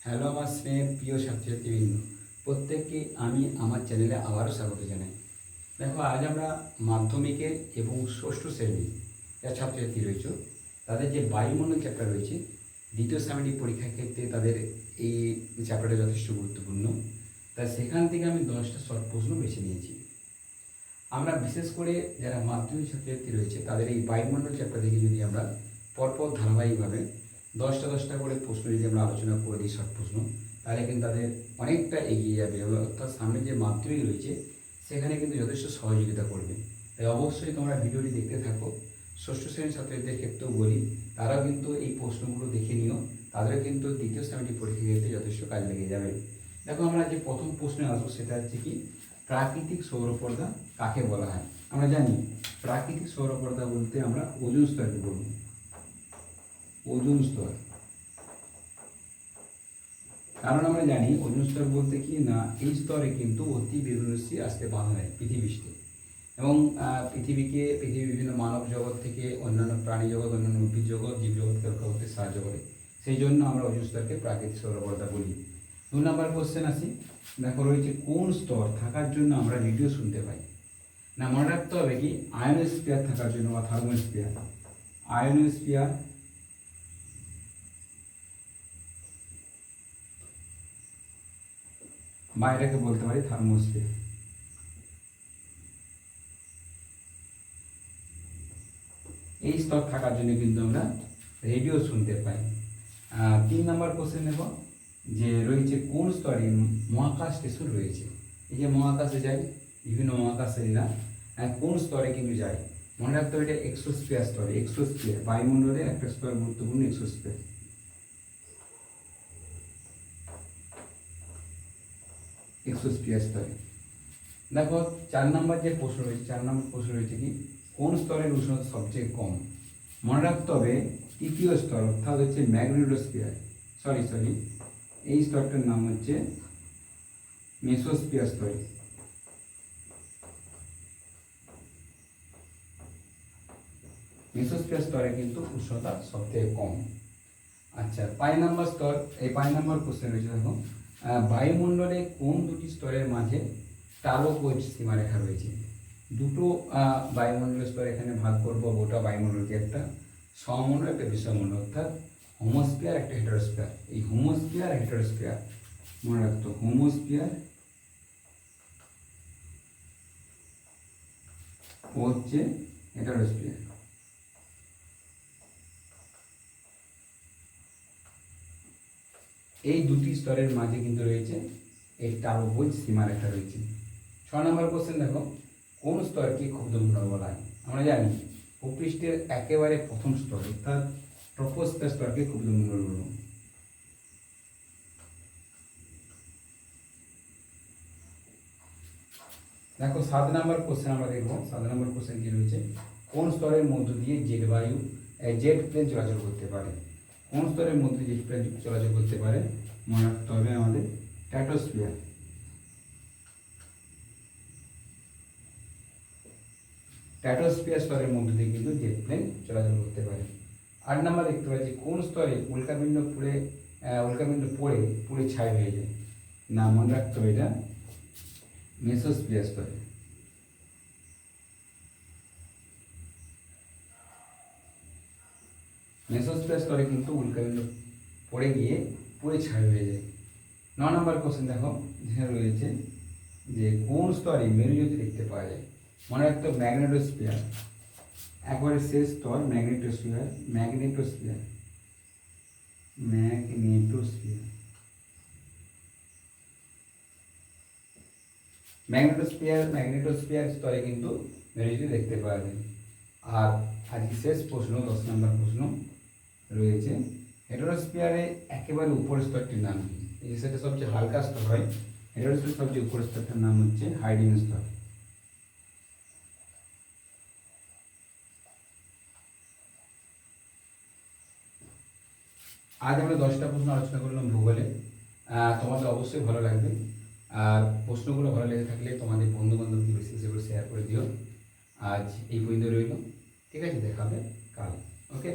Hello আমার স্নেহের প্রিয় ছাত্রছাত্রীবৃন্দ, প্রত্যেককে আমি আমার চ্যানেলে আবারও স্বাগত জানাই। দেখো, আজ আমরা মাধ্যমিকের এবং ষষ্ঠ শ্রেণীর যা ছাত্রছাত্রী রয়েছে তাদের যে বায়ুমণ্ডল চ্যাপ্টার রয়েছে, দ্বিতীয় সামগ্রিক পরীক্ষার ক্ষেত্রে তাদের এই চ্যাপ্টারটা যথেষ্ট গুরুত্বপূর্ণ। তাই সেখান থেকে আমি 10টা শর্ট প্রশ্ন বেছে নিয়েছি। আমরা বিশেষ করে যারা মাধ্যমিক ছাত্রছাত্রী রয়েছে তাদের এই বায়ুমণ্ডল চ্যাপ্টার থেকে যদি আমরা পরপর ধারাবাহিকভাবে 10টা করে প্রশ্ন যদি আমরা আলোচনা করে দিই, শর্ট প্রশ্ন, তাহলে কিন্তু তাদের অনেকটা এগিয়ে যাবে, অর্থাৎ সামনে যে মাধ্যমিক রয়েছে সেখানে কিন্তু যথেষ্ট সহযোগিতা করবে। তাই অবশ্যই তোমরা ভিডিওটি দেখতে থাকো। ষষ্ঠ শ্রেণীর ছাত্রীদের ক্ষেত্রেও বলি, তারাও কিন্তু এই প্রশ্নগুলো দেখে নিও, তাদেরও কিন্তু দ্বিতীয় সামগ্রিক পরীক্ষার ক্ষেত্রে যথেষ্ট কাজ লেগে যাবে। দেখো, আমরা যে প্রথম প্রশ্নে আসবো সেটা হচ্ছে কি, প্রাকৃতিক সৌরপর্দা কাকে বলা হয়? আমরা জানি প্রাকৃতিক সৌরপর্দা বলতে আমরা ওজোন স্তরকে বলব। ওজোন স্তর, কারণ আমরা জানি ওজোন স্তর বলতে কি না, এই স্তরে কিন্তু অতি বেগুনি রশ্মি আসতে বাধা দেয় পৃথিবীতে, এবং পৃথিবীর বিভিন্ন মানব জগৎ থেকে অন্যান্য প্রাণী জগৎ, অন্যান্য উদ্ভিদ জগৎ, জীব জগৎকে রক্ষা করতে সাহায্য করে। সেই জন্য আমরা ওজোন স্তরকে প্রাকৃতিক সৌরপর্দা বলি। 2 নম্বর কোশ্চেন আসি। দেখো, রয়েছে কোন স্তর থাকার জন্য আমরা রেডিও শুনতে পাই? না, মনে রাখতে হবে কি, আয়নোস্ফিয়ার থাকার জন্য বা থার্মোস্ফিয়ার। আয়নোস্ফিয়ার, বা এটাকে বলতে পারি থার্মোস্ফিয়ার। এই স্তর থাকার জন্য কিন্তু আমরা রেডিও শুনতে পাই। 3 নম্বর কোশ্চেন নেব, যে রয়েছে কোন স্তরে মহাকাশ স্টেশন রয়েছে? এই যে মহাকাশে যায় বিভিন্ন মহাকাশচারীরা, কোন স্তরে কিন্তু যায়? মনে রাখতে হবে এটা এক্সোস্ফিয়ার স্তরে। এক্সোস্ফিয়ার বায়ুমণ্ডলের একটা স্তর, গুরুত্বপূর্ণ এক্সোস্ফিয়ার। এক্সোস্ফিয়ার স্তরে। দেখো, 4 নম্বর যে প্রশ্ন রয়েছে, 4 নম্বর প্রশ্ন রয়েছে কি, কোন স্তরের উষ্ণতা সবচেয়ে কম? মনে রাখতে হবে তৃতীয় স্তর, অর্থাৎ হচ্ছে ম্যাগনেটোস্ফিয়ার। সরি, এই স্তরটার নাম হচ্ছে মেসোস্ফিয়ার স্তরে। মেসোস্ফিয়ার স্তরে কিন্তু উষ্ণতা সবথেকে কম। আচ্ছা, 5 নম্বর স্তর, এই 5 নম্বর কোশ্চেন রয়েছে। দেখো, বায়ুমণ্ডলে কোন দুটি স্তরের মাঝে টার্বোপয়েড সীমারেখা রয়েছে? দুটো বায়ুমণ্ডলের স্তর এখানে ভাগ করবো। গোটা বায়ুমণ্ডলকে একটা সমমণ্ডল, একটা বিষমণ্ডল, অর্থাৎ হোমোস্ফিয়ার, একটা হেটারোস্ফিয়ার। এই হোমোস্ফিয়ার, হেটারোস্ফিয়ার মনে রাখতো, হোমোস্ফিয়ার ও হচ্ছে হেটারোস্ফিয়ার। এই দুটি স্তরের মাঝে কিন্তু রয়েছে এই টার্বোপয়েড সীমারেখা রয়েছে। 6 নম্বর কোশ্চেন দেখো, কোন স্তরকে ক্ষুদ্রমণ্ডল বলা হয়? আমরা জানি ভূপৃষ্ঠের একেবারে প্রথম স্তর, অর্থাৎ ট্রপোস্ফিয়ার স্তরকে ক্ষুদ্রমণ্ডল বলব। দেখো, 7 নম্বর কোশ্চেন আমরা দেখবো। 7 নম্বর কোশ্চেন কি রয়েছে, কোন স্তরের মধ্য দিয়ে জেট প্লেন চলাচল করতে পারে? কোন স্তরের মধ্যে জেট প্লেন চলাচল করতে পারে? মনে রাখতে হবে আমাদের স্ট্র্যাটোস্ফিয়ার। স্ট্র্যাটোস্ফিয়ার স্তরের মধ্যে দিয়ে কিন্তু জেট প্লেন চলাচল করতে পারে। 8 নম্বর দেখতে পাচ্ছি, কোন স্তরে উল্কাপিণ্ড পুড়ে ছাই হয়ে যায়? না, মনে রাখতে হবে এটা মেসোস্ফিয়ার স্তরে। মেসোস্ফিয়ার স্তরে কিন্তু উল্কাপিণ্ড পড়ে গিয়ে পুড়ে ছাই হয়ে যায়। 9 নম্বর কোশ্চেন দেখো, যেখানে রয়েছে যে কোন স্তরে মেরুজ্যোতি দেখতে পাওয়া যায়? মনে রাখতে হবে ম্যাগনেটোস্ফিয়ার, একবারে শেষ স্তর ম্যাগনেটোস্ফিয়ার। ম্যাগনেটোস্ফিয়ার স্তরে কিন্তু মেরুজ্যোতি দেখতে পাওয়া যায়। আর আজকে শেষ প্রশ্ন, 10 নম্বর প্রশ্ন রয়েছে, হেটারোস্ফিয়ারে একেবারে উপরের স্তরটির নাম কি? এই সেটা সবচেয়ে হালকা স্তর হয়। হেটারোস্ফিয়ার সবচেয়ে উপরের স্তরটার নাম হচ্ছে হাইড্রোজেন স্তর। আজ আমরা 10টা প্রশ্ন আলোচনা করলাম ভূগোলে। তোমাদের অবশ্যই ভালো লাগবে, আর প্রশ্নগুলো ভালো লেগে থাকলে তোমাদের বন্ধু বান্ধবকে বেশি বেশি করে শেয়ার করে দিও। আজ এই পর্যন্ত রইল, ঠিক আছে? দেখা হবে কাল। ওকে।